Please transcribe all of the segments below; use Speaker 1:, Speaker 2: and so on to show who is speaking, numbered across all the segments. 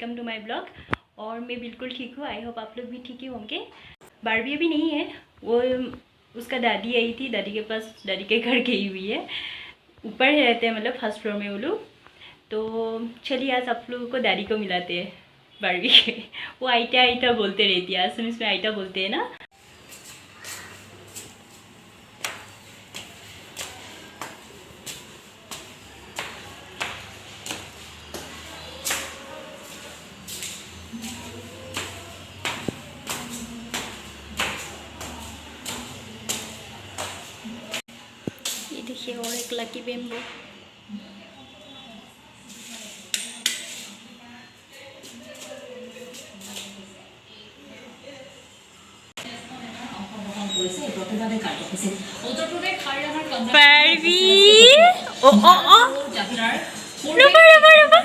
Speaker 1: Welcome to my blog. और मैं बिल्कुल ठीक हूँ, आई होप आप लोग भी ठीक ही होंगे। बारबी अभी नहीं है, वो उसका दादी आई थी, दादी के पास, दादी के घर गई हुई है। ऊपर रहते हैं, मतलब फर्स्ट फ्लोर में वो लोग। तो चलिए आज आप लोगों को दादी को मिलाते हैं बारबी के। वो आइटा आइटा बोलते रहती है, आज इसमें आइटा बोलते हैं ना। ये देखिए और एक लकी बेम्बो। बारबी ओ ओ ओ रुबा रुबा रुबा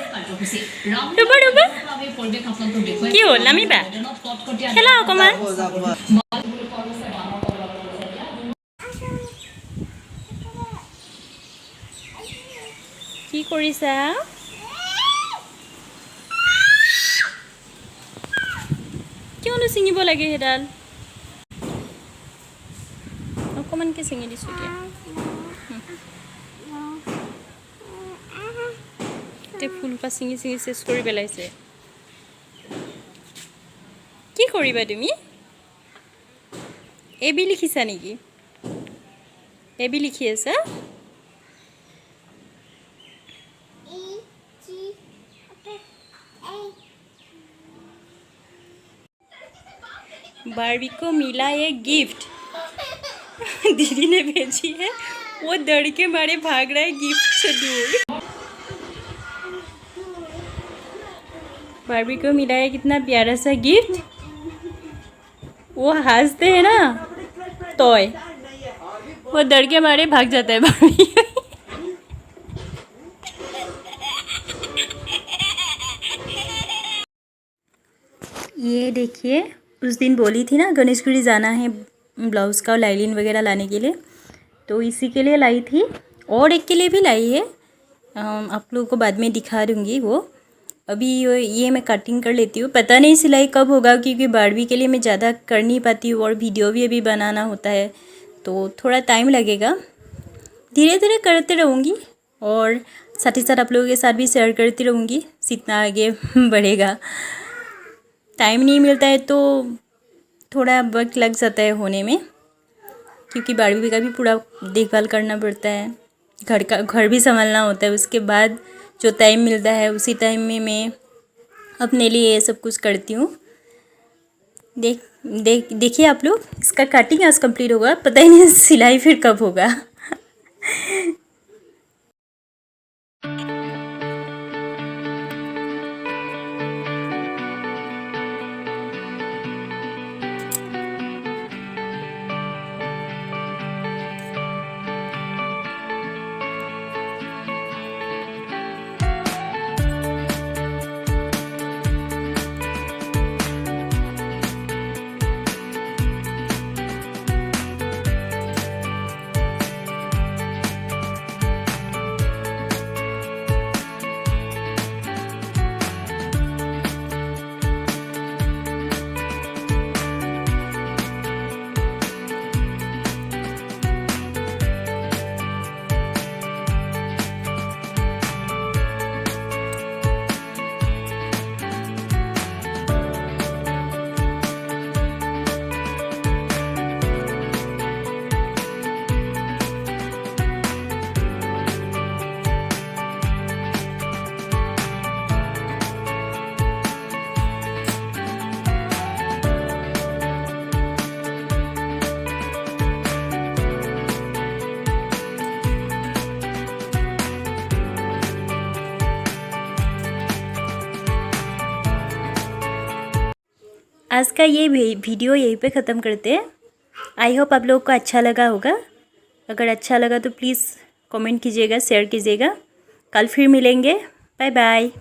Speaker 1: रुबा रुबा কি হ'ল নামিবা খেলা অকণমান। কি কৰিছা? কিয়নো ছিঙিব লাগে সেইডাল? অকণমানকৈ ছিঙি দিছোঁ এতিয়া। এতিয়া ফুলপাহ ছিঙি ছিঙি চেচ কৰি পেলাইছে। কি কৰিবা তুমি? এবি লিখিছা নেকি? এবি লিখি আছা? बारबी को मिला एक गिफ्ट। दीदी ने भेजी है, वो डर के मारे भाग रहा है गिफ्ट से दूर। बारबी को मिला है कितना प्यारा सा गिफ्ट। वो हंसते हैं ना टॉय, वो डर के मारे भाग जाता है बारबी। ये देखिए, उस दिन बोली थी ना गणेशगढ़ी जाना है ब्लाउज़ का और लाइलिन वगैरह लाने के लिए, तो इसी के लिए लाई थी। और एक के लिए भी लाई है, आप लोगों को बाद में दिखा दूँगी वो। अभी ये मैं कटिंग कर लेती हूँ, पता नहीं सिलाई कब होगा, क्योंकि बारबी के लिए मैं ज़्यादा कर नहीं पाती हूँ और वीडियो भी अभी बनाना होता है, तो थोड़ा टाइम लगेगा। धीरे धीरे करते रहूँगी और साथ ही साथ आप लोगों के साथ भी शेयर करती रहूँगी, जितना आगे बढ़ेगा। टाइम नहीं मिलता है तो थोड़ा वक्त लग जाता है होने में, क्योंकि बारबी का भी पूरा देखभाल करना पड़ता है, घर भी संभालना होता है। उसके बाद जो टाइम मिलता है उसी टाइम में मैं अपने लिए ये सब कुछ करती हूँ। देखिए आप लोग, इसका कटिंग आज कंप्लीट होगा, पता ही नहीं सिलाई फिर कब होगा। आज का ये वीडियो यहीं पे ख़त्म करते हैं। आई होप आप लोगों को अच्छा लगा होगा। अगर अच्छा लगा तो प्लीज़ कमेंट कीजिएगा, शेयर कीजिएगा। कल फिर मिलेंगे। Bye bye.